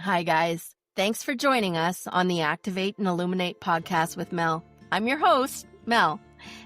Hi, guys. Thanks for joining us on the Activate and Illuminate podcast with Mel. I'm your host, Mel.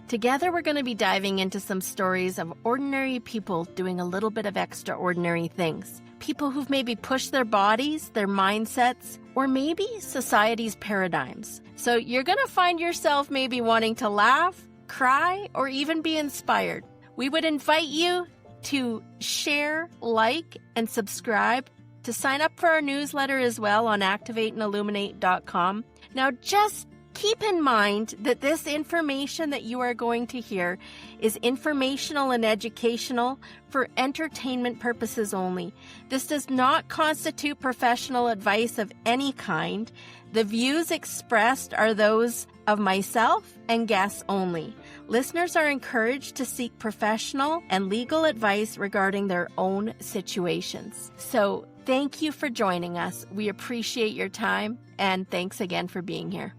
Together, we're going to be diving into some stories of ordinary people doing a little bit of extraordinary things. People who've maybe pushed their bodies, their mindsets, or maybe society's paradigms. So you're going to find yourself maybe wanting to laugh, cry, or even be inspired. We would invite you to share, like, and subscribe, to sign up for our newsletter as well on activateandilluminate.com. Now, just keep in mind that this information that you are going to hear is informational and educational for entertainment purposes only. This does not constitute professional advice of any kind. The views expressed are those of myself and guests only. Listeners are encouraged to seek professional and legal advice regarding their own situations. So, thank you for joining us. We appreciate your time, and thanks again for being here.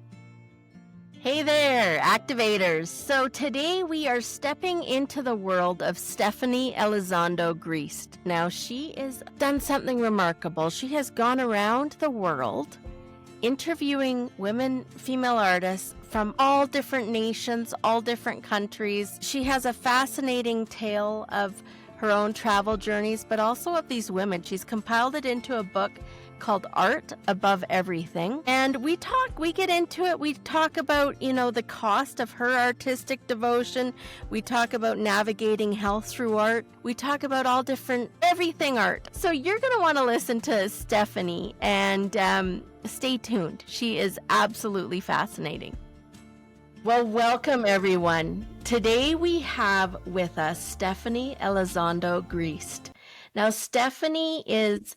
Hey there, activators. So today we are stepping into the world of Stephanie Elizondo Griest. Now, she has done something remarkable. She has gone around the world interviewing women, female artists from all different nations, all different countries. She has a fascinating tale of her own travel journeys, but also of these women. She's compiled it into a book called Art Above Everything. And we get into it. We talk about, the cost of her artistic devotion. We talk about navigating health through art. We talk about everything art. So you're going to want to listen to Stephanie and stay tuned. She is absolutely fascinating. Well, welcome everyone. Today we have with us Stephanie Elizondo Griest. Now, Stephanie is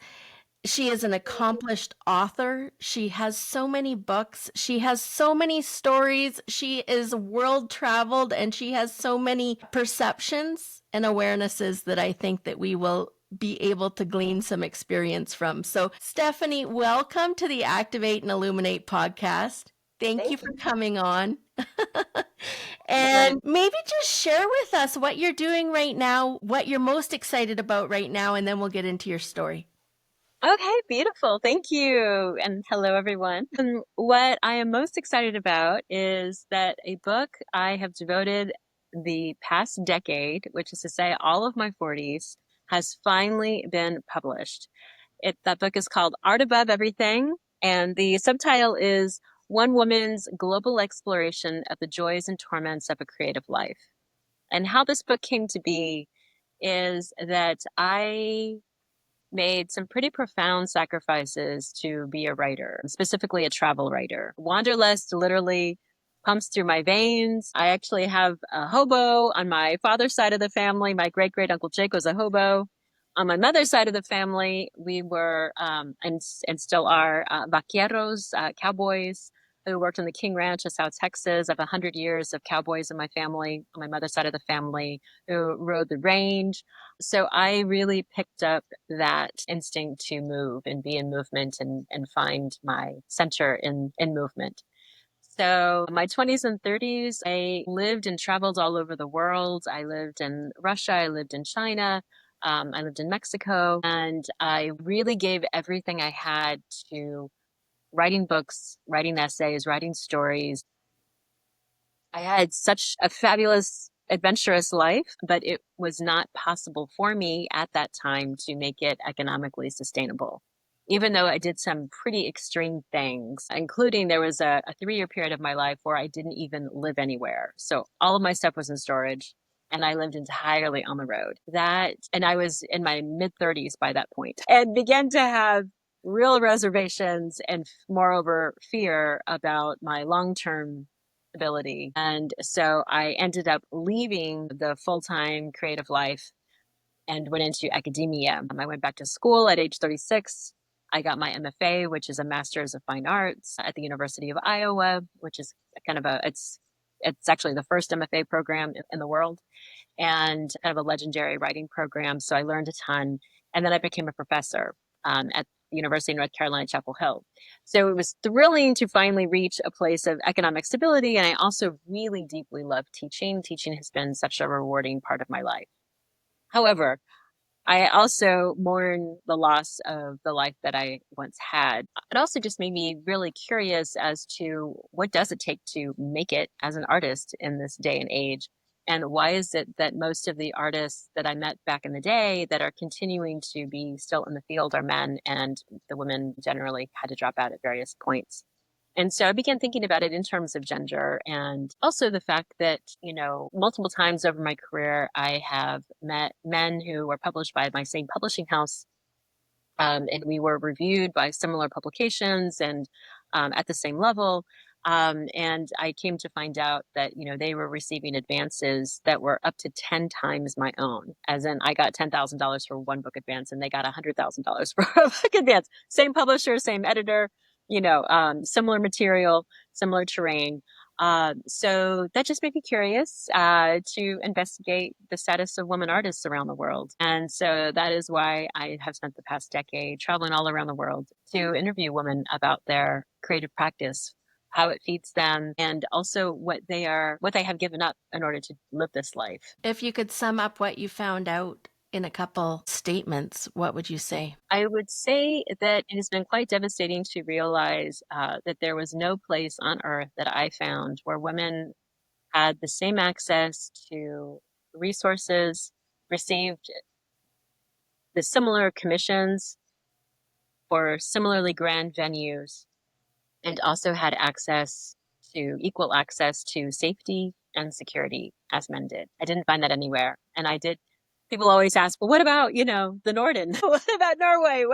an accomplished author. She has so many books. She has so many stories. She is world traveled, and she has so many perceptions and awarenesses that I think that we will be able to glean some experience from. So, Stephanie, welcome to the Activate and Illuminate podcast. Thank you for coming on. And maybe just share with us what you're doing right now, what you're most excited about right now, and then we'll get into your story. Okay, beautiful. Thank you. And hello, everyone. And what I am most excited about is that a book I have devoted the past decade, which is to say all of my 40s, has finally been published. That book is called Art Above Everything, and the subtitle is One Woman's Global Exploration of the Joys and Torments of a Creative Life. And how this book came to be is that I made some pretty profound sacrifices to be a writer, specifically a travel writer. Wanderlust literally pumps through my veins. I actually have a hobo on my father's side of the family. My great-great-uncle Jake was a hobo. On my mother's side of the family, we were, and still are, vaqueros, cowboys, who worked on the King Ranch of South Texas. I have 100 years of cowboys in my family, on my mother's side of the family, who rode the range. So I really picked up that instinct to move and be in movement and find my center in movement. So my 20s and 30s, I lived and traveled all over the world. I lived in Russia. I lived in China. I lived in Mexico. And I really gave everything I had to writing books, writing essays, writing stories. I had such a fabulous, adventurous life, but it was not possible for me at that time to make it economically sustainable. Even though I did some pretty extreme things, including there was a 3-year period of my life where I didn't even live anywhere. So all of my stuff was in storage and I lived entirely on the road. And I was in my mid-30s by that point and began to have real reservations and moreover fear about my long-term ability. And so I ended up leaving the full-time creative life and went into academia. I went back to school at age 36. I got my MFA, which is a Master's of Fine Arts at the University of Iowa, which is kind of it's actually the first MFA program in the world and kind of a legendary writing program. So I learned a ton. And then I became a professor at the University of North Carolina, Chapel Hill. So it was thrilling to finally reach a place of economic stability. And I also really deeply love teaching. Teaching has been such a rewarding part of my life. However, I also mourn the loss of the life that I once had. It also just made me really curious as to what does it take to make it as an artist in this day and age? And why is it that most of the artists that I met back in the day that are continuing to be still in the field are men, and the women generally had to drop out at various points? And so I began thinking about it in terms of gender, and also the fact that, multiple times over my career, I have met men who were published by my same publishing house, and we were reviewed by similar publications and at the same level. And I came to find out that, they were receiving advances that were up to 10 times my own. As in, I got $10,000 for one book advance and they got $100,000 for a book advance. Same publisher, same editor, similar material, similar terrain. So that just made me curious to investigate the status of women artists around the world. And so that is why I have spent the past decade traveling all around the world to interview women about their creative practice, how it feeds them, and also what they have given up in order to live this life. If you could sum up what you found out in a couple statements, what would you say? I would say that it has been quite devastating to realize that there was no place on earth that I found where women had the same access to resources, received the similar commissions for similarly grand venues, and also had equal access to safety and security as men did. I didn't find that anywhere. And people always ask, well, what about, the Norden? What about Norway?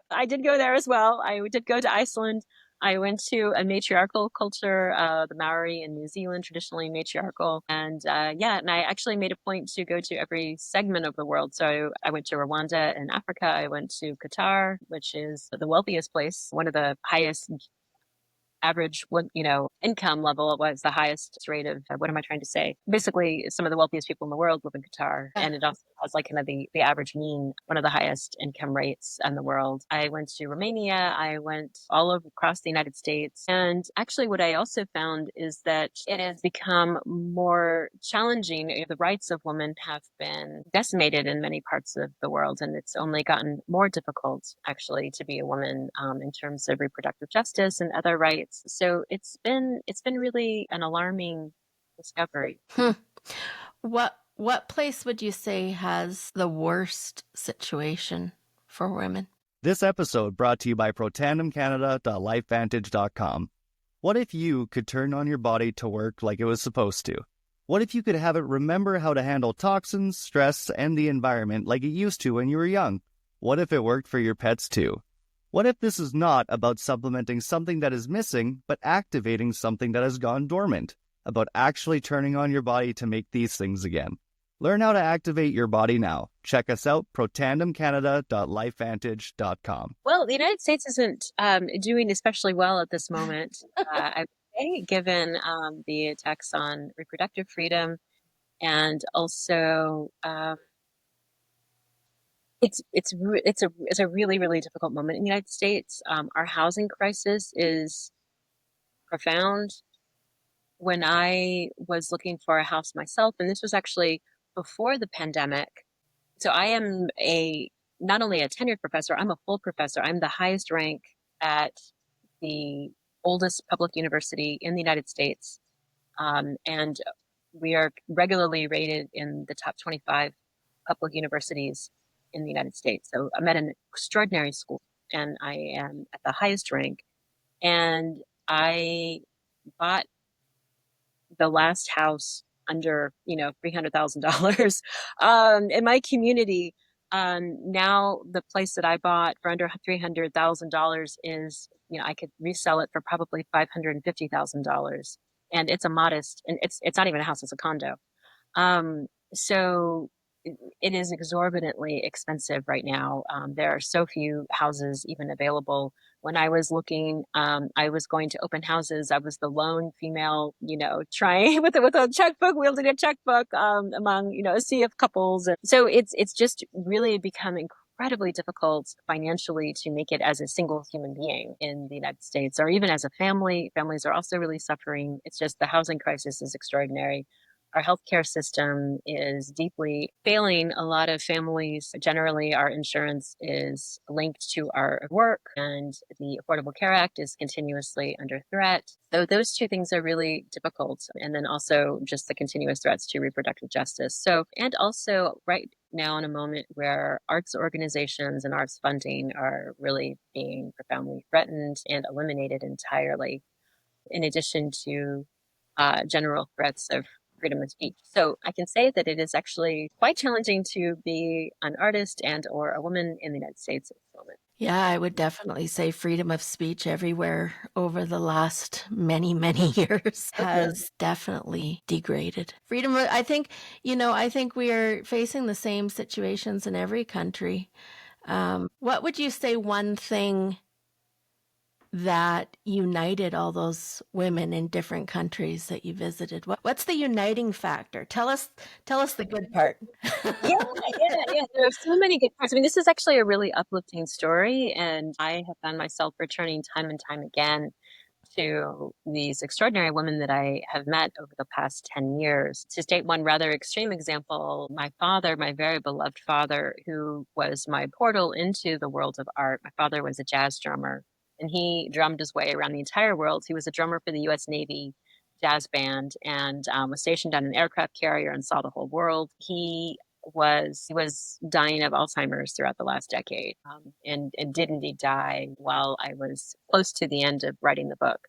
I did go there as well. I did go to Iceland. I went to a matriarchal culture, the Maori in New Zealand, traditionally matriarchal. And and I actually made a point to go to every segment of the world. So I went to Rwanda in Africa. I went to Qatar, which is the wealthiest place, one of the highest average, income level. Was the highest rate of, what am I trying to say? Basically, some of the wealthiest people in the world live in Qatar. And it also has like kind of the average mean, one of the highest income rates in the world. I went to Romania. I went all over across the United States. And actually what I also found is that it has become more challenging. The rights of women have been decimated in many parts of the world. And it's only gotten more difficult actually to be a woman in terms of reproductive justice and other rights. So it's been really an alarming discovery. What place would you say has the worst situation for women? This episode brought to you by protandemcanada.lifevantage.com. What if you could turn on your body to work like it was supposed to? What if you could have it remember how to handle toxins, stress, and the environment like it used to when you were young? What if it worked for your pets too? What if this is not about supplementing something that is missing, but activating something that has gone dormant? About actually turning on your body to make these things again. Learn how to activate your body now. Check us out, protandemcanada.lifevantage.com. Well, the United States isn't doing especially well at this moment. I would say, given the attacks on reproductive freedom, and also it's a really, really difficult moment in the United States. Our housing crisis is profound. When I was looking for a house myself, and this was actually before the pandemic. So I am not only a tenured professor, I'm a full professor. I'm the highest rank at the oldest public university in the United States. And we are regularly rated in the top 25 public universities in the United States. So I'm at an extraordinary school and I am at the highest rank. And I bought the last house under, $300,000 in my community. Now the place that I bought for under $300,000 is, I could resell it for probably $550,000. And it's a modest, and it's not even a house, it's a condo. So it is exorbitantly expensive right now. There are so few houses even available. When I was looking, I was going to open houses. I was the lone female, trying with a checkbook, wielding a checkbook, among, a sea of couples. And so it's just really become incredibly difficult financially to make it as a single human being in the United States, or even as a family. Families are also really suffering. It's just the housing crisis is extraordinary. our healthcare system is deeply failing a lot of families. Generally, our insurance is linked to our work, and the Affordable Care Act is continuously under threat. So those two things are really difficult. And then also just the continuous threats to reproductive justice. So, and also right now in a moment where arts organizations and arts funding are really being profoundly threatened and eliminated entirely, in addition to general threats of freedom of speech. So I can say that it is actually quite challenging to be an artist and or a woman in the United States at this moment. Yeah, I would definitely say freedom of speech everywhere over the last many, many years has definitely degraded. I think, I think we are facing the same situations in every country. What would you say one thing that united all those women in different countries that you visited? What's the uniting factor? Tell us the good part. Yeah. There are so many good parts. I mean, this is actually a really uplifting story, and I have found myself returning time and time again to these extraordinary women that I have met over the past 10 years. To state one rather extreme example, my father, my very beloved father, who was my portal into the world of art, my father was a jazz drummer, and he drummed his way around the entire world. He was a drummer for the US Navy jazz band and was stationed on an aircraft carrier and saw the whole world. He was dying of Alzheimer's throughout the last decade, and did indeed die while I was close to the end of writing the book.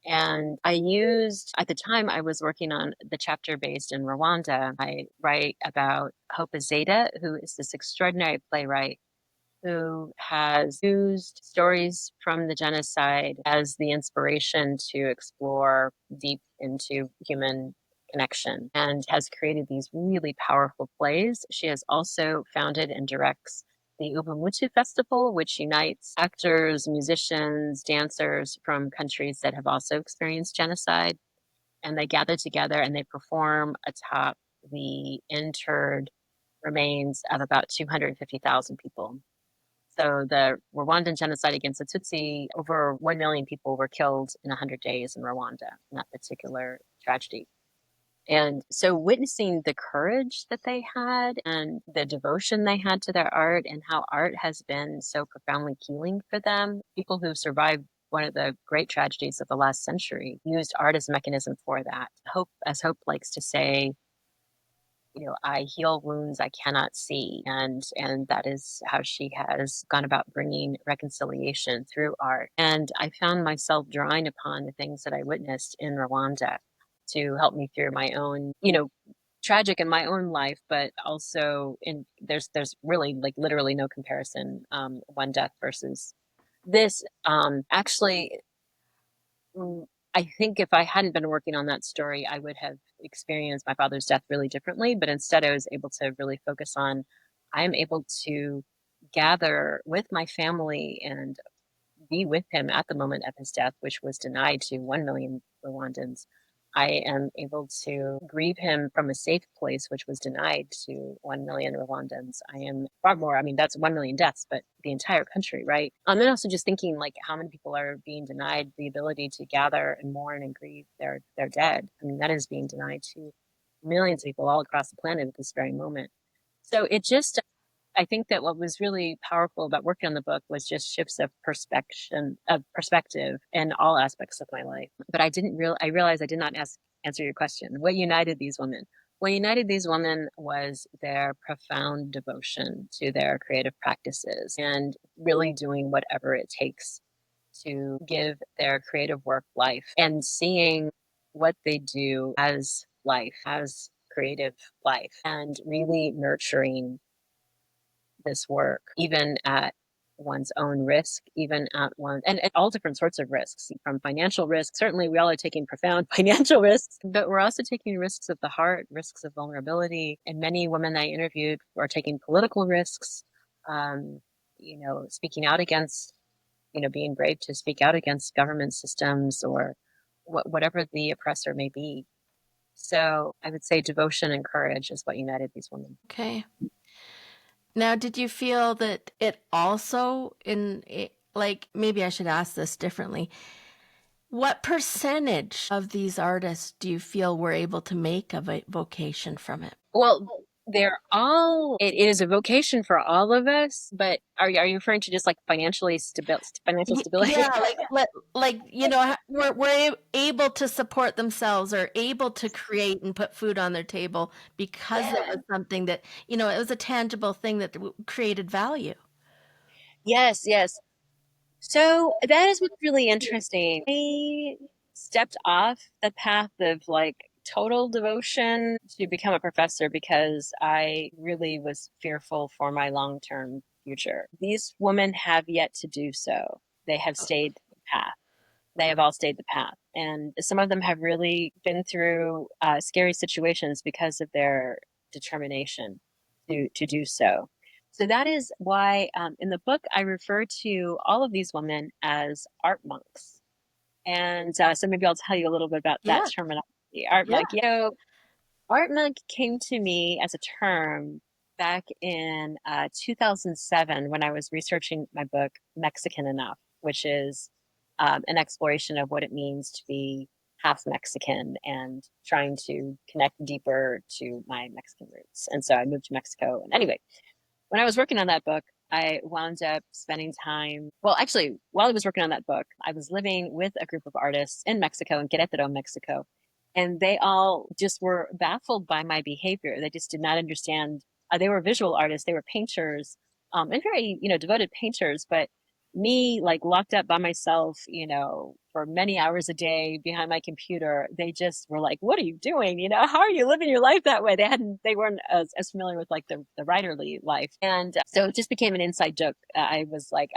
And at the time, I was working on the chapter based in Rwanda. I write about Hope Azeda, who is this extraordinary playwright who has used stories from the genocide as the inspiration to explore deep into human connection and has created these really powerful plays. She has also founded and directs the Ubuntu Festival, which unites actors, musicians, dancers from countries that have also experienced genocide. And they gather together and they perform atop the interred remains of about 250,000 people. So the Rwandan genocide against the Tutsi, over 1 million people were killed in 100 days in Rwanda in that particular tragedy. And so witnessing the courage that they had and the devotion they had to their art and how art has been so profoundly healing for them, people who've survived one of the great tragedies of the last century used art as a mechanism for that. Hope, as Hope likes to say, I heal wounds I cannot see, and that is how she has gone about bringing reconciliation through art. And I found myself drawing upon the things that I witnessed in Rwanda to help me through my own, tragic in my own life, but also there's really like literally no comparison, one death versus this. Actually, I think if I hadn't been working on that story, I would have experienced my father's death really differently. But instead, I was able to really focus on I'm able to gather with my family and be with him at the moment of his death, which was denied to 1 million Rwandans. I am able to grieve him from a safe place, which was denied to 1 million Rwandans. I am far more, I mean, that's 1 million deaths, but the entire country, right? And then also just thinking like how many people are being denied the ability to gather and mourn and grieve their dead. I mean, that is being denied to millions of people all across the planet at this very moment. So I think that what was really powerful about working on the book was just shifts of perspective in all aspects of my life. But I realized I did not answer your question. What united these women? What united these women was their profound devotion to their creative practices and really doing whatever it takes to give their creative work life and seeing what they do as life, as creative life, and really nurturing this work, even at one's own risk, even and at all different sorts of risks, from financial risks. Certainly, we all are taking profound financial risks, but we're also taking risks of the heart, risks of vulnerability. And many women I interviewed are taking political risks, speaking out against, being brave to speak out against government systems or whatever the oppressor may be. So I would say devotion and courage is what united these women. Okay. Now, did you feel that it also maybe I should ask this differently. What percentage of these artists do you feel were able to make a vocation from it? Well, it is a vocation for all of us, but are you referring to just like financial stability? Yeah, like we're able to support themselves or able to create and put food on their table because it was something that, it was a tangible thing that created value. Yes, yes. So that is what's really interesting. I stepped off the path of like total devotion to become a professor because I really was fearful for my long-term future. These women have yet to do so. They have stayed the path. They have all stayed the path. And some of them have really been through scary situations because of their determination to do so. So that is why in the book I refer to all of these women as art monks. And so maybe I'll tell you a little bit about that Yeah, terminology. Art yeah, monk. Art monk came to me as a term back in 2007 when I was researching my book, Mexican Enough, which is an exploration of what it means to be half Mexican and trying to connect deeper to my Mexican roots. And so I moved to Mexico. And anyway, when I was working on that book, I wound up spending time. Well, actually, while I was working on that book, I was living with a group of artists in Mexico, in Querétaro, Mexico. And they all just were baffled by my behavior. They just did not understand. They were visual artists, they were painters, and very, devoted painters. But me, like locked up by myself, for many hours a day behind my computer, they just were like, "What are you doing? How are you living your life that way?" They weren't as familiar with like the writerly life, and so it just became an inside joke. I was like,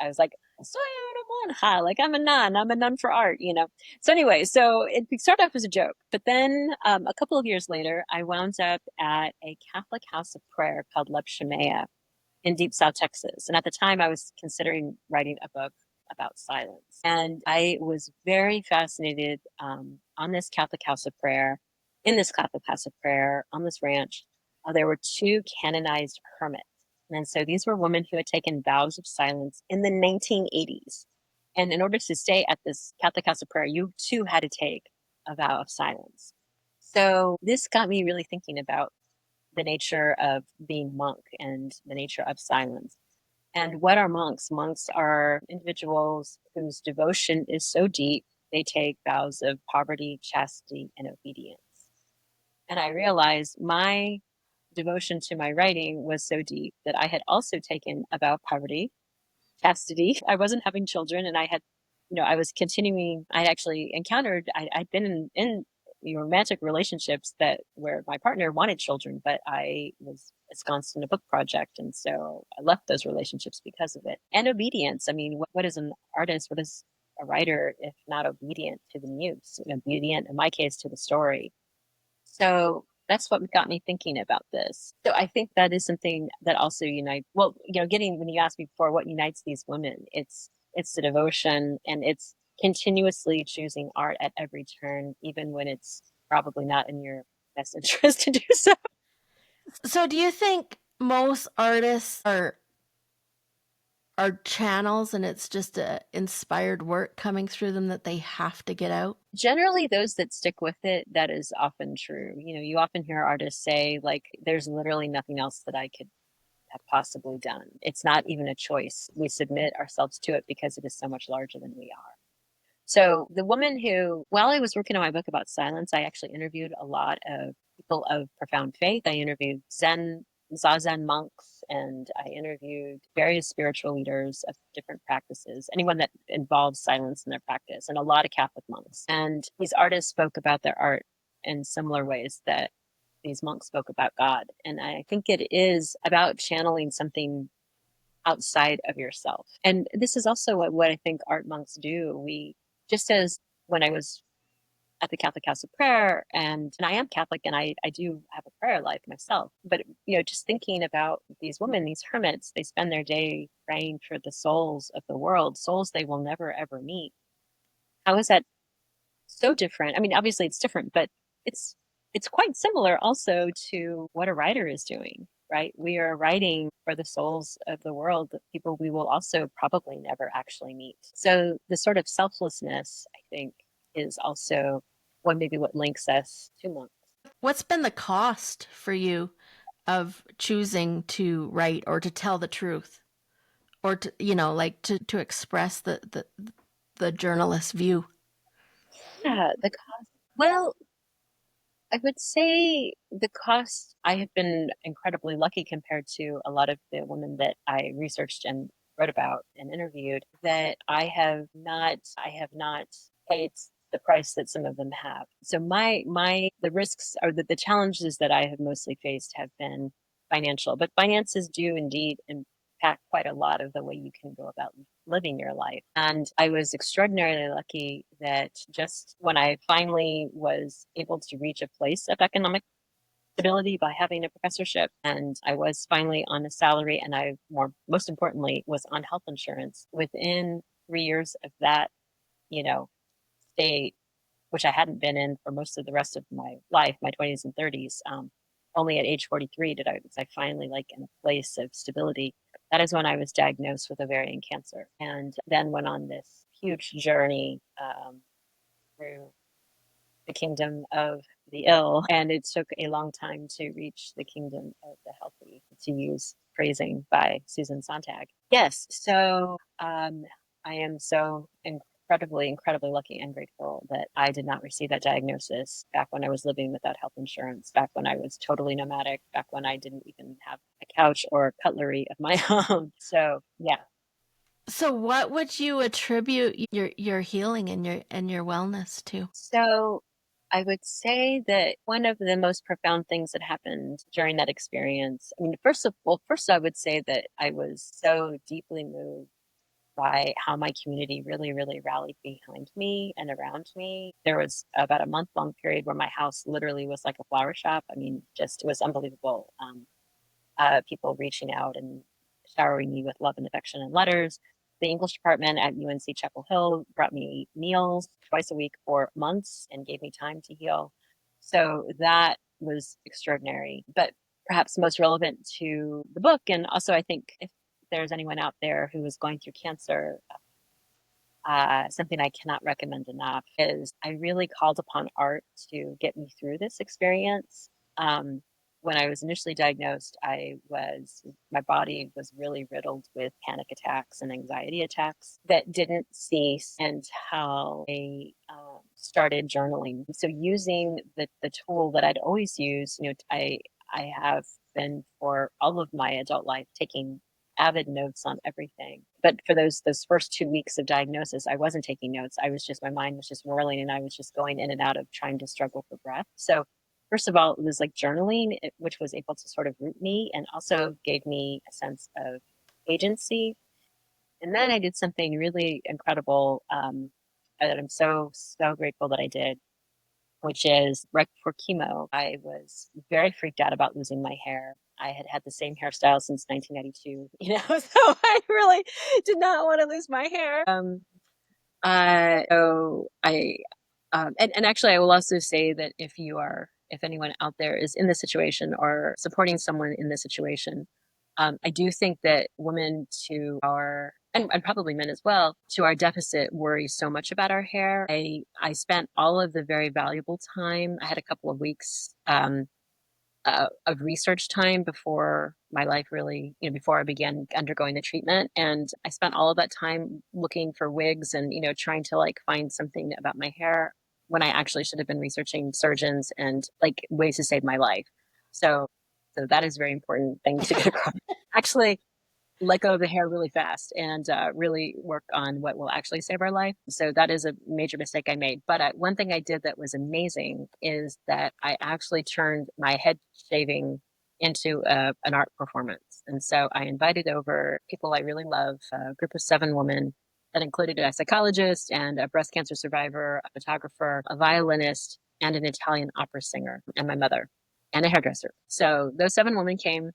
"Soy una monja, like I'm a nun for art." So anyway, so it started off as a joke, but then a couple of years later, I wound up at a Catholic house of prayer called Leb Shemaya in Deep South Texas. And at the time, I was considering writing a book about silence. And I was very fascinated on this Catholic house of prayer, in this Catholic house of prayer, on this ranch. There were two canonized hermits. And so these were women who had taken vows of silence in the 1980s. And in order to stay at this Catholic house of prayer, you too had to take a vow of silence. So this got me really thinking about the nature of being monk and the nature of silence. And what are monks? Monks are individuals whose devotion is so deep, they take vows of poverty, chastity, and obedience. And I realized my devotion to my writing was so deep that I had also taken a vow of poverty, chastity. I wasn't having children, and I was continuing. I'd actually encountered. I'd been in romantic relationships where my partner wanted children, but I was ensconced in a book project, and so I left those relationships because of it. And obedience. I mean, what is an artist? What is a writer if not obedient to the muse? Obedient, in my case, to the story. So that's what got me thinking about this. So I think that is something that also unites. Well, when you asked me before what unites these women, it's the devotion, and it's continuously choosing art at every turn, even when it's probably not in your best interest to do so. So do you think most artists are channels and it's just a inspired work coming through them that they have to get out? Generally, those that stick with it, that is often true. You often hear artists say, like, there's literally nothing else that I could have possibly done. It's not even a choice. We submit ourselves to it because it is so much larger than we are. So the woman who, while I was working on my book about silence, I actually interviewed a lot of people of profound faith. I interviewed Zazen monks, and I interviewed various spiritual leaders of different practices, anyone that involves silence in their practice, and a lot of Catholic monks. And these artists spoke about their art in similar ways that these monks spoke about God. And I think it is about channeling something outside of yourself. And this is also what I think art monks do. Just as when I was at the Catholic House of Prayer, and I am Catholic, and I do have a prayer life myself, but just thinking about these women, these hermits, they spend their day praying for the souls of the world, souls they will never ever meet. How is that so different? I mean, obviously it's different, but it's quite similar also to what a writer is doing, right? We are writing for the souls of the world, the people we will also probably never actually meet. So the sort of selflessness, I think, is also what links us to monks. What's been the cost for you of choosing to write or to tell the truth, or to, to express the journalist's view? Yeah, the cost. Well, I would say the cost, I have been incredibly lucky compared to a lot of the women that I researched and wrote about and interviewed, that I have not paid the price that some of them have. So the risks, or the challenges that I have mostly faced have been financial, but finances do indeed impact quite a lot of the way you can go about living your life. And I was extraordinarily lucky that just when I finally was able to reach a place of economic stability by having a professorship, and I was finally on a salary, and most importantly, was on health insurance within 3 years of that, you know, state, which I hadn't been in for most of the rest of my life, my 20s and 30s. Only at age 43 was I finally like in a place of stability. That is when I was diagnosed with ovarian cancer, and then went on this huge journey through the kingdom of the ill. And it took a long time to reach the kingdom of the healthy, to use phrasing by Susan Sontag. Yes. So I am so incredibly, incredibly lucky and grateful that I did not receive that diagnosis back when I was living without health insurance, back when I was totally nomadic, back when I didn't even have a couch or cutlery of my own. So yeah. So what would you attribute your healing and your wellness to? So I would say that one of the most profound things that happened during that experience, I mean, first I would say that I was so deeply moved by how my community really, really rallied behind me and around me. There was about a month-long period where my house literally was like a flower shop. I mean, just, it was unbelievable. People reaching out and showering me with love and affection and letters. The English department at UNC Chapel Hill brought me meals twice a week for months and gave me time to heal. So that was extraordinary. But perhaps most relevant to the book, and also I think if there's anyone out there who is going through cancer, something I cannot recommend enough is I really called upon art to get me through this experience. When I was initially diagnosed, my body was really riddled with panic attacks and anxiety attacks that didn't cease until I started journaling. So using the tool that I'd always used, I have been for all of my adult life taking avid notes on everything. But for those first 2 weeks of diagnosis, I wasn't taking notes. My mind was just whirling, and I was just going in and out of trying to struggle for breath. So first of all, it was like journaling, which was able to sort of root me and also gave me a sense of agency. And then I did something really incredible that I'm so, so grateful that I did, which is right before chemo. I was very freaked out about losing my hair. I had had the same hairstyle since 1992, so I really did not want to lose my hair. So and actually, I will also say that if anyone out there is in this situation or supporting someone in this situation, I do think that women and probably men as well, to our deficit, worry so much about our hair. I spent all of the very valuable time. I had a couple of weeks of research time before my life really, before I began undergoing the treatment. And I spent all of that time looking for wigs and, trying to like find something about my hair when I actually should have been researching surgeons and like ways to save my life. So that is a very important thing to get across. Actually, let go of the hair really fast and really work on what will actually save our life. So that is a major mistake I made. But one thing I did that was amazing is that I actually turned my head shaving into an art performance. And so I invited over people I really love, a group of 7 women that included a psychologist and a breast cancer survivor, a photographer, a violinist, and an Italian opera singer, and my mother, and a hairdresser. So those 7 women came,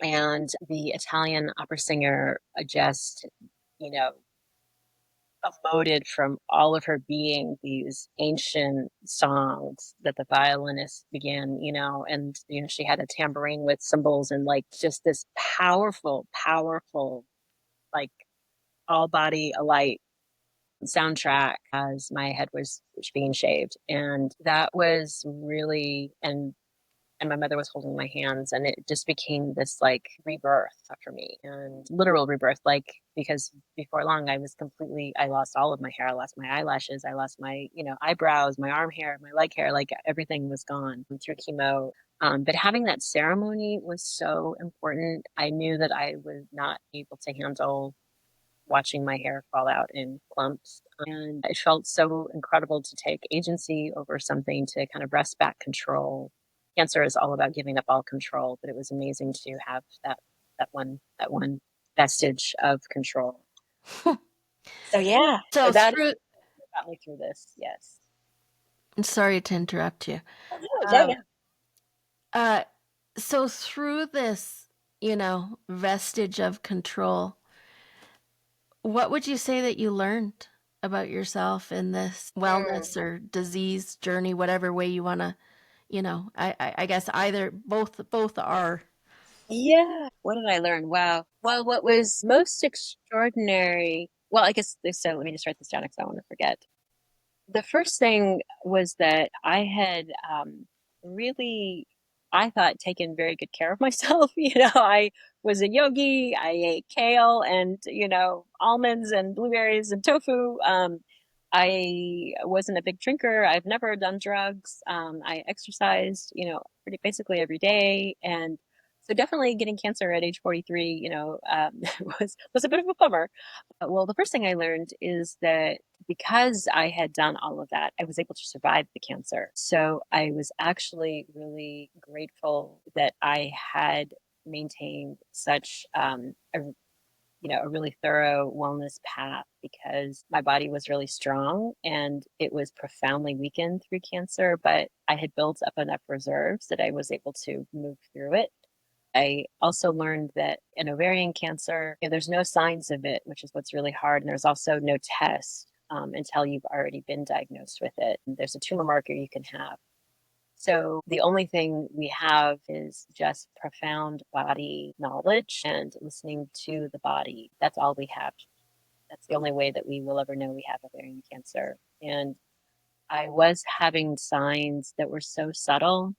and the Italian opera singer just, you know, emoted from all of her being these ancient songs that the violinist began, and, she had a tambourine with cymbals and like just this powerful, powerful, like all body alight soundtrack as my head was being shaved. And that was really, and my mother was holding my hands, and it just became this like rebirth for me, and literal rebirth, like, because before long I lost all of my hair. I lost my eyelashes. I lost my, eyebrows, my arm hair, my leg hair, like everything was gone through chemo. But having that ceremony was so important. I knew that I was not able to handle watching my hair fall out in clumps. And it felt so incredible to take agency over something, to kind of wrest back control. Cancer is all about giving up all control, but it was amazing to have that one vestige of control. So yeah, So so that through, got me through this. Yes. sorry to interrupt you. Oh, no, yeah. Uh, so through this, vestige of control, what would you say that you learned about yourself in this wellness or disease journey, whatever way you want to, I guess either both are. Yeah. What did I learn? Wow. Well, what was most extraordinary? Well, I guess so. Let me just write this down because I want to forget. The first thing was that I had really, I thought, taken very good care of myself. I was a yogi. I ate kale and, almonds and blueberries and tofu. I wasn't a big drinker. I've never done drugs. I exercised, pretty basically every day. And so definitely getting cancer at age 43, was a bit of a bummer. Well, the first thing I learned is that because I had done all of that, I was able to survive the cancer. So I was actually really grateful that I had maintained such a really thorough wellness path, because my body was really strong and it was profoundly weakened through cancer, but I had built up enough reserves that I was able to move through it. I also learned that in ovarian cancer, there's no signs of it, which is what's really hard. And there's also no test until you've already been diagnosed with it. And there's a tumor marker you can have. So the only thing we have is just profound body knowledge and listening to the body. That's all we have. That's the only way that we will ever know we have ovarian cancer. And I was having signs that were so subtle,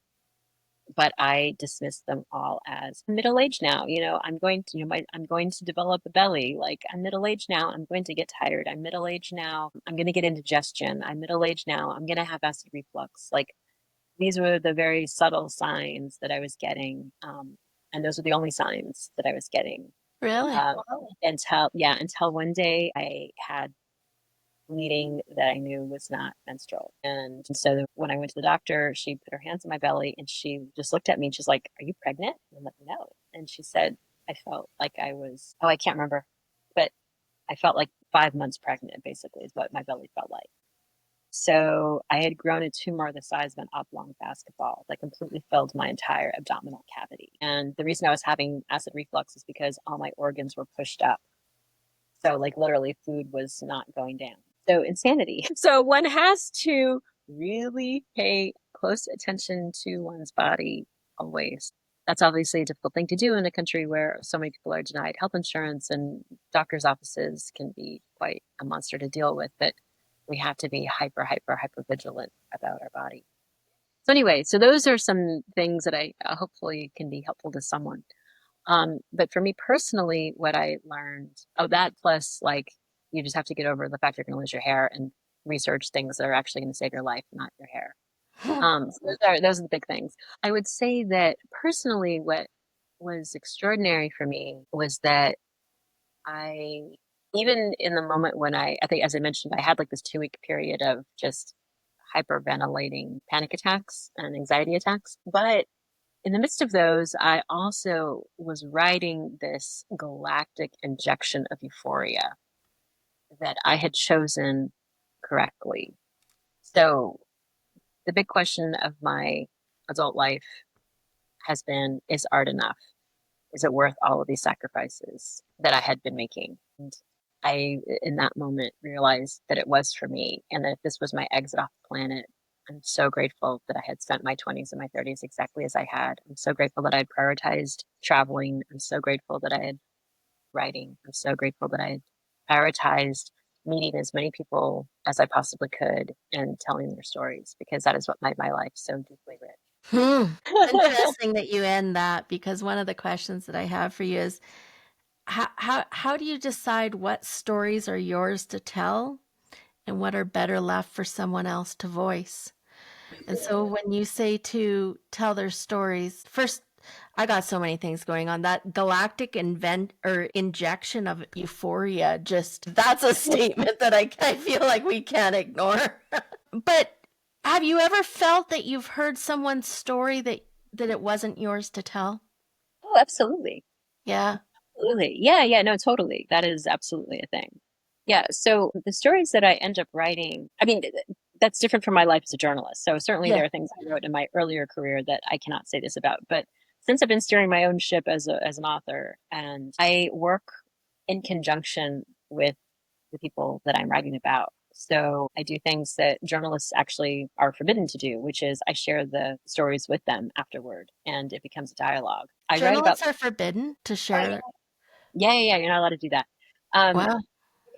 but I dismissed them all as middle age now. I'm going to, I'm going to develop a belly. Like, I'm middle age now. I'm going to get tired. I'm middle age now. I'm going to get indigestion. I'm middle age now. I'm going to have acid reflux. Like, these were the very subtle signs that I was getting. And those were the only signs that I was getting. Really? Until one day I had bleeding that I knew was not menstrual. And so when I went to the doctor, she put her hands on my belly and she just looked at me and she's like, "Are you pregnant?" And I'm like, "No." And she said, I felt like I was, I can't remember, but I felt like 5 months pregnant, basically, is what my belly felt like. So I had grown a tumor the size of an oblong basketball that completely filled my entire abdominal cavity. And the reason I was having acid reflux is because all my organs were pushed up. So, like, literally food was not going down. So, insanity. So one has to really pay close attention to one's body always. That's obviously a difficult thing to do in a country where so many people are denied health insurance, and doctors' offices can be quite a monster to deal with. But we have to be hyper vigilant about our body. So anyway, so those are some things that I hopefully can be helpful to someone. But for me personally, what I learned, that plus, like, you just have to get over the fact you're going to lose your hair and research things that are actually going to save your life, not your hair. So those are the big things. I would say that personally, what was extraordinary for me was that I, even in the moment when I think, as I mentioned, I had like this 2-week period of just hyperventilating panic attacks and anxiety attacks. But in the midst of those, I also was riding this galactic injection of euphoria that I had chosen correctly. So the big question of my adult life has been, is art enough? Is it worth all of these sacrifices that I had been making? And I, in that moment, realized that it was for me, and that if this was my exit off the planet, I'm so grateful that I had spent my 20s and my 30s exactly as I had. I'm so grateful that I had prioritized traveling. I'm so grateful that I had writing. I'm so grateful that I had prioritized meeting as many people as I possibly could and telling their stories, because that is what made my life so deeply rich. Interesting that you end that, because one of the questions that I have for you is how do you decide what stories are yours to tell and what are better left for someone else to voice? And so when you say to tell their stories, first, I got so many things going on. That galactic injection of euphoria, just that's a statement that I feel like we can't ignore. But have you ever felt that you've heard someone's story that it wasn't yours to tell? Oh, absolutely. Yeah. Absolutely. Yeah, no, totally. That is absolutely a thing. Yeah. So the stories that I end up writing, I mean, that's different from my life as a journalist. So certainly Yeah. there are things I wrote in my earlier career that I cannot say this about. But since I've been steering my own ship as an author, and I work in conjunction with the people that I'm writing about. So I do things that journalists actually are forbidden to do, which is I share the stories with them afterward, and it becomes a dialogue. I write about. Journalists are forbidden to share. Yeah. You're not allowed to do that. Um, Wow.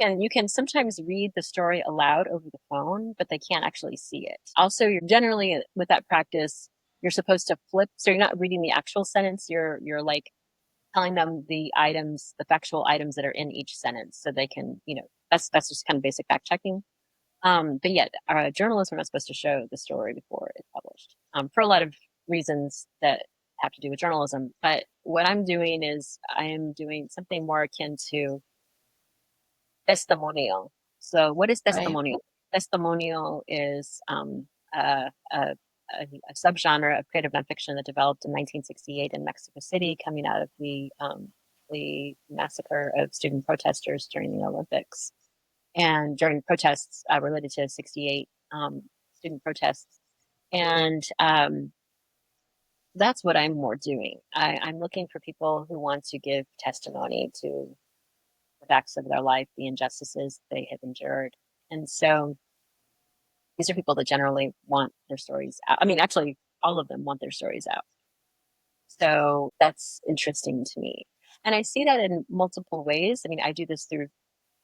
and you can sometimes read the story aloud over the phone, but they can't actually see it. Also, you're generally with that practice, you're supposed to flip. So you're not reading the actual sentence. You're like telling them the items, the factual items that are in each sentence, so they can, that's just kind of basic fact checking. But yet, journalists are not supposed to show the story before it's published, for a lot of reasons that have to do with journalism. But what I'm doing is I am doing something more akin to testimonial. So, what is Right. testimonial? Testimonial is a subgenre of creative nonfiction that developed in 1968 in Mexico City, coming out of the massacre of student protesters during the Olympics and during protests related to 68 student protests. And that's what I'm more doing. I'm looking for people who want to give testimony to the facts of their life, the injustices they have endured. And so these are people that generally want their stories out. I mean, actually, all of them want their stories out. So that's interesting to me. And I see that in multiple ways. I mean, I do this through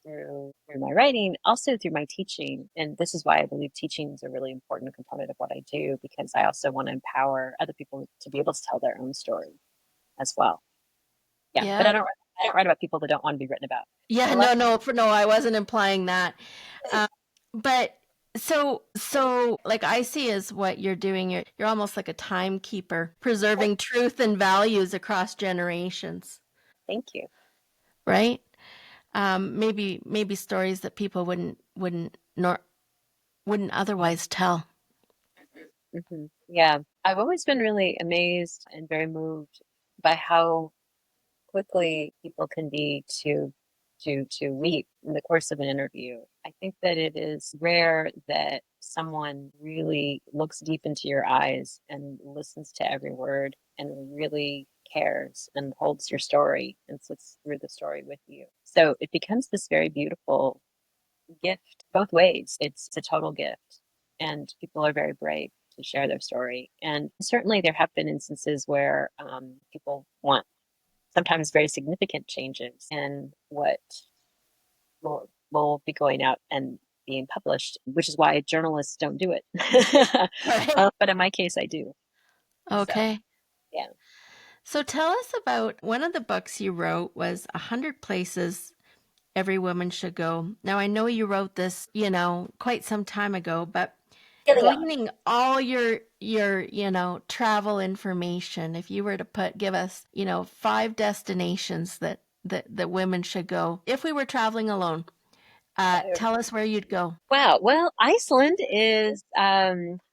my writing, also through my teaching. And this is why I believe teaching is a really important component of what I do, because I also want to empower other people to be able to tell their own story as well. Yeah. But Yeah. I don't write about people that don't want to be written about. Yeah, no, I wasn't implying that. But so like I see as what you're doing, you're almost like a timekeeper, preserving truth and values across generations, Thank you. right? Maybe stories that people wouldn't otherwise tell. Yeah. I've always been really amazed and very moved by how quickly people can be to weep in the course of an interview. I think that it is rare that someone really looks deep into your eyes and listens to every word and really cares and holds your story and sits through the story with you. So it becomes this very beautiful gift both ways. It's a total gift, and people are very brave to share their story. And certainly there have been instances where people want sometimes very significant changes in what will be going out and being published, which is why journalists don't do it. Right. But in my case, I do. So, Okay. yeah. So tell us about one of the books you wrote was 100 Places Every Woman Should Go. Now, I know you wrote this, quite some time ago, but gleaning all your travel information, if you were to give us, 5 destinations that women should go if we were traveling alone, tell us where you'd go. Wow. Well, Iceland is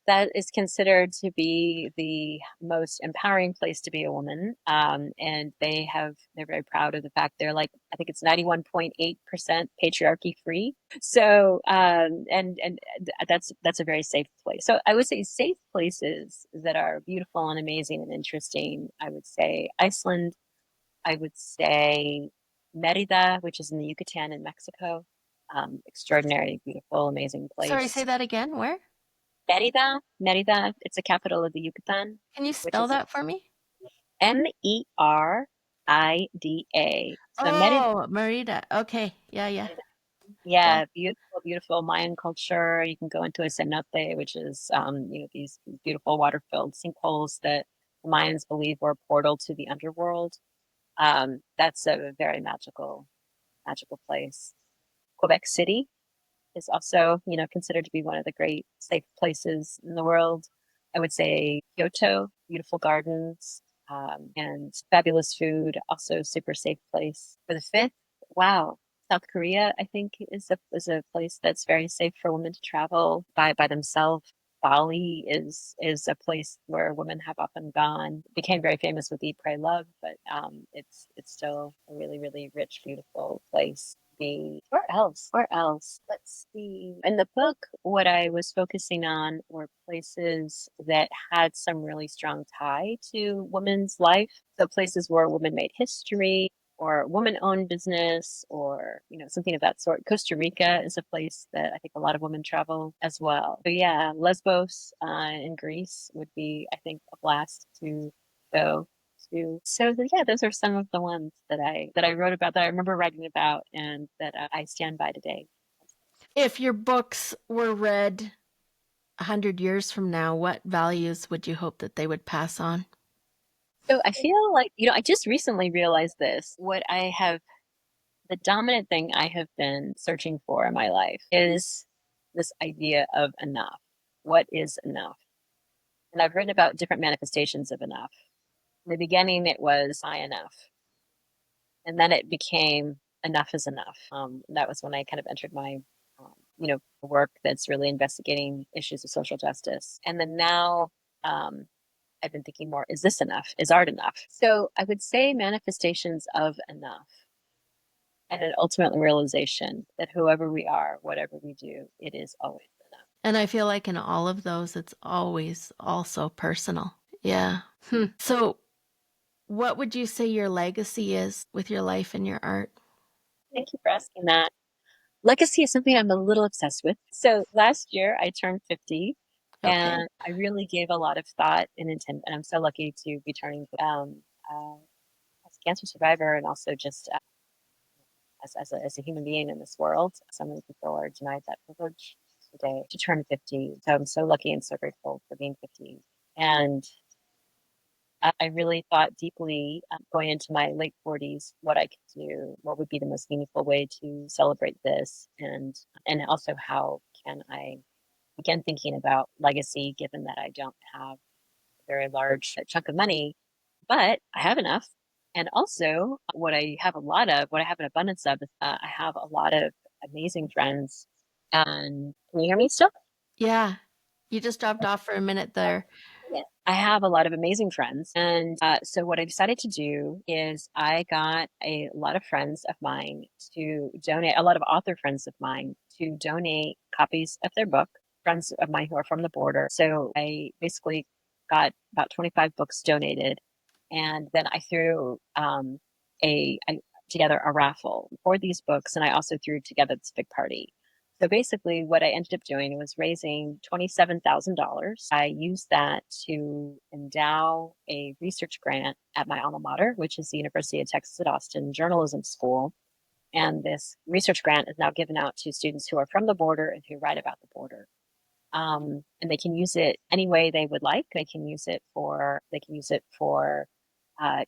that is considered to be the most empowering place to be a woman. And they're very proud of the fact they're like, I think it's 91.8% patriarchy free. So and that's a very safe place. So I would say safe places that are beautiful and amazing and interesting. I would say Iceland. I would say Merida, which is in the Yucatan in Mexico. Extraordinary, beautiful, amazing Sorry, place. say that again. Where? Merida, it's the capital of the Yucatan, Can you which spell is that for me? Merida. So Merida, Oh, Merida. Okay. Yeah, yeah. Yeah, beautiful, beautiful Mayan culture. You can go into a cenote, which is, these beautiful water-filled sinkholes that the Mayans believe were a portal to the underworld. That's a very magical place. Quebec City is also, considered to be one of the great safe places in the world. I would say Kyoto, beautiful gardens, and fabulous food, also super safe place. For the fifth, wow, South Korea, I think is a place that's very safe for women to travel by themselves. Bali is a place where women have often gone. Became very famous with Eat, Pray, Love, but it's still a really, really rich, beautiful place. Where else? Where else? Let's see. In the book, what I was focusing on were places that had some really strong tie to women's life. So places where women made history, or woman-owned business, or something of that sort. Costa Rica is a place that I think a lot of women travel as well. But yeah, Lesbos in Greece would be, I think, a blast to go to. So yeah, those are some of the ones that I wrote about, that I remember writing about, and that I stand by today. If your books were read 100 years from now, what values would you hope that they would pass on? So I feel like, I just recently realized this. The dominant thing I have been searching for in my life is this idea of enough. What is enough? And I've written about different manifestations of enough. In the beginning, it was high enough. And then it became enough is enough. That was when I kind of entered my, work that's really investigating issues of social justice. And then now, I've been thinking more, is this enough? Is art enough? So I would say manifestations of enough, and an ultimate realization that whoever we are, whatever we do, it is always enough. And I feel like in all of those, it's always also personal. Yeah. So, what would you say your legacy is with your life and your art? Thank you for asking that. Legacy is something I'm a little obsessed with. So last year I turned 50, Okay. and I really gave a lot of thought and intent, and I'm so lucky to be turning as a cancer survivor, and also just as a human being in this world. So many people are denied that privilege today to turn 50. So I'm so lucky and so grateful for being 50. And I really thought deeply, going into my late 40s, what I could do, what would be the most meaningful way to celebrate this, and also how can I begin thinking about legacy, given that I don't have a very large chunk of money, but I have enough. And also, what I have an abundance of, I have a lot of amazing friends. And can you hear me still? Yeah. You just dropped off for a minute there. Yeah. I have a lot of amazing friends. And so, what I decided to do is I got a lot of friends of mine to donate, a lot of author friends of mine to donate copies of their book, friends of mine who are from the border. So, I basically got about 25 books donated. And then I threw together a raffle for these books. And I also threw together this big party. So basically, what I ended up doing was raising $27,000. I used that to endow a research grant at my alma mater, which is the University of Texas at Austin Journalism School. And this research grant is now given out to students who are from the border and who write about the border. And they can use it any way they would like. They can use it for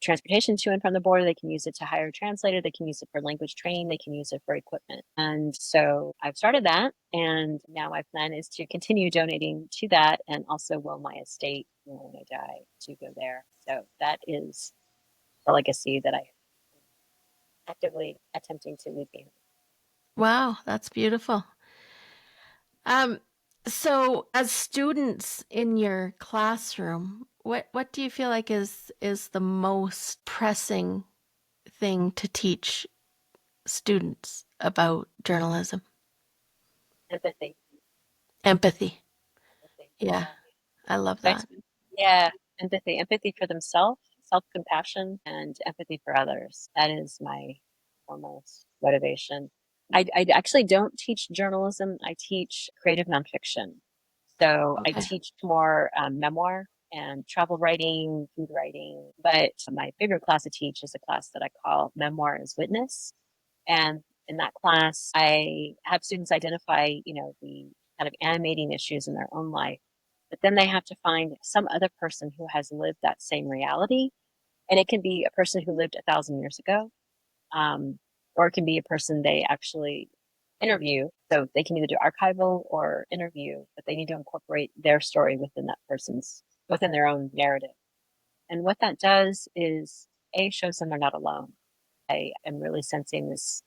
transportation to and from the border. They can use it to hire a translator. They can use it for language training. They can use it for equipment. And so I've started that. And now my plan is to continue donating to that, and also will my estate, when I die, to go there. So that is the legacy that I actively attempting to leave behind. Wow, that's beautiful. Um, so as students in your classroom, what do you feel like is the most pressing thing to teach students about journalism? Empathy. Empathy. Empathy. Yeah, Yeah. I love Right. that. Yeah, empathy for themselves, self-compassion, and empathy for others. That is my foremost motivation. I actually don't teach journalism. I teach creative nonfiction. So I Okay. teach more memoir and travel writing, food writing. But my favorite class to teach is a class that I call Memoir as Witness. And in that class, I have students identify, the kind of animating issues in their own life, but then they have to find some other person who has lived that same reality. And it can be a person who lived 1,000 years ago, or it can be a person they actually interview. So they can either do archival or interview, but they need to incorporate their story within their own narrative. And what that does is shows them they're not alone. I am really sensing this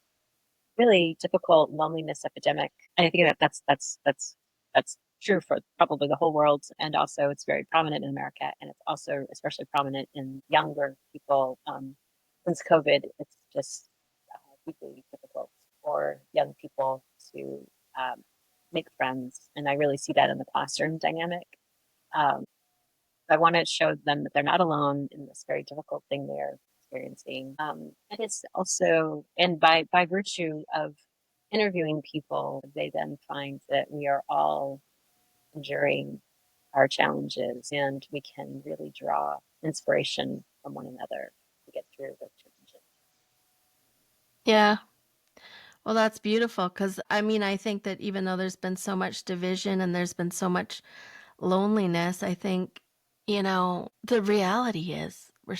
really difficult loneliness epidemic. And I think that's true for probably the whole world. And also it's very prominent in America. And it's also especially prominent in younger people. Since COVID, it's just deeply difficult for young people to make friends. And I really see that in the classroom dynamic. I want to show them that they're not alone in this very difficult thing they're experiencing. And it's also, and by virtue of interviewing people, they then find that we are all enduring our challenges and we can really draw inspiration from one another to get through those challenges. Yeah. Well, that's beautiful because I think that even though there's been so much division and there's been so much loneliness, I think, the reality is we're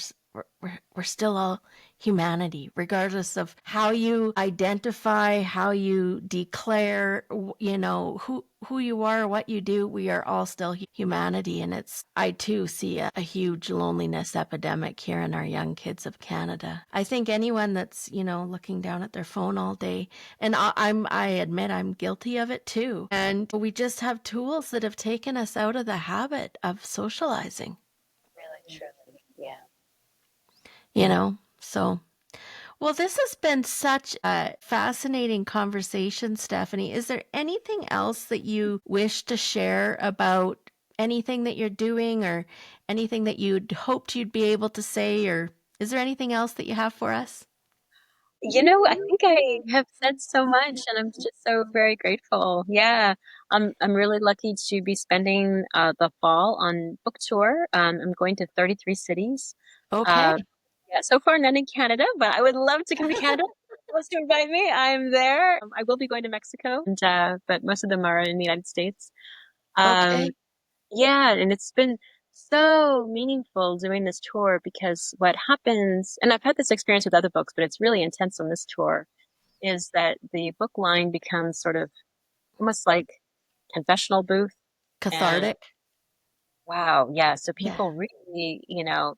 still all humanity, regardless of how you identify, how you declare, who you are, what you do. We are all still humanity. And I too see a huge loneliness epidemic here in our young kids of Canada. I think anyone that's, looking down at their phone all day, and I admit I'm guilty of it too. And we just have tools that have taken us out of the habit of socializing. Really, truly, yeah. So, well, this has been such a fascinating conversation, Stephanie. Is there anything else that you wish to share about anything that you're doing or anything that you'd hoped you'd be able to say, or is there anything else that you have for us? I think I have said so much and I'm just so very grateful. Yeah. I'm really lucky to be spending the fall on book tour. I'm going to 33 cities. Okay. Yeah, so far none in Canada, but I would love to come to Canada. Wants to invite me? I'm there. I will be going to Mexico, and but most of them are in the United States. Okay. Yeah, and it's been so meaningful doing this tour because what happens, and I've had this experience with other books, but it's really intense on this tour, is that the book line becomes sort of almost like confessional booth. And Cathartic. wow, yeah. So Yeah. people really,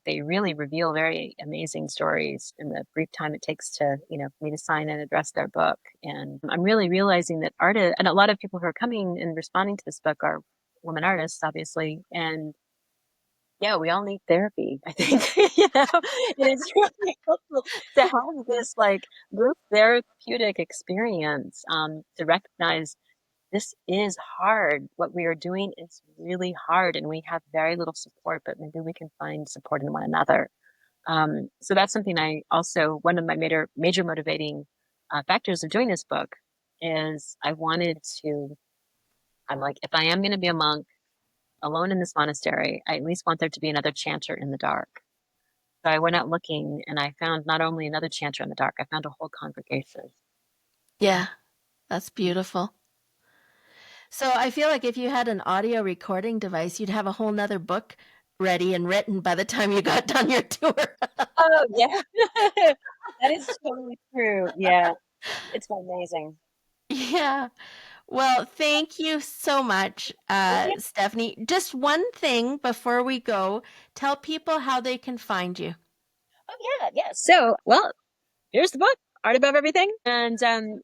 they really reveal very amazing stories in the brief time it takes to, for me to sign and address their book. And I'm really realizing that artists, and a lot of people who are coming and responding to this book are women artists, obviously. And yeah, we all need therapy, I think. And it's really helpful to have this like group therapeutic experience, to recognize this is hard. What we are doing is really hard and we have very little support, but maybe we can find support in one another. So that's something one of my major motivating factors of doing this book is I'm like, if I am going to be a monk alone in this monastery, I at least want there to be another chanter in the dark. So I went out looking and I found not only another chanter in the dark, I found a whole congregation. Yeah. That's beautiful. So I feel like if you had an audio recording device, you'd have a whole nother book ready and written by the time you got done your tour. Oh, yeah. That is totally true. Yeah. It's amazing. Yeah. Well, thank you so much, Yeah. Stephanie. Just one thing before we go, tell people how they can find you. Oh, yeah. Yeah. So, well, here's the book, Art Above Everything. And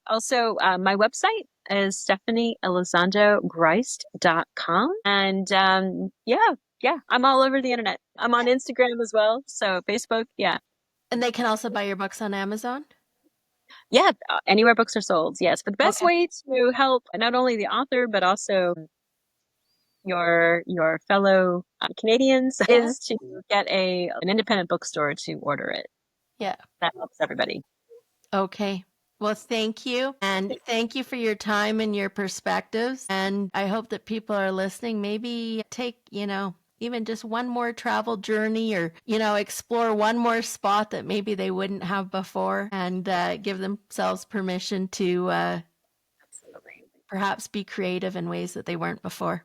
also my website is StephanieElizondoGriest.com. And yeah, I'm all over the internet. I'm on Instagram as well. So Facebook, yeah. And they can also buy your books on Amazon? Yeah, anywhere books are sold, yes. But the best Okay. way to help not only the author, but also your fellow Canadians is to get an independent bookstore to order it. Yeah. That helps everybody. Okay. Well, thank you. And thank you for your time and your perspectives. And I hope that people are listening. Maybe take, even just one more travel journey, or, explore one more spot that maybe they wouldn't have before, and give themselves permission to Absolutely. perhaps be creative in ways that they weren't before.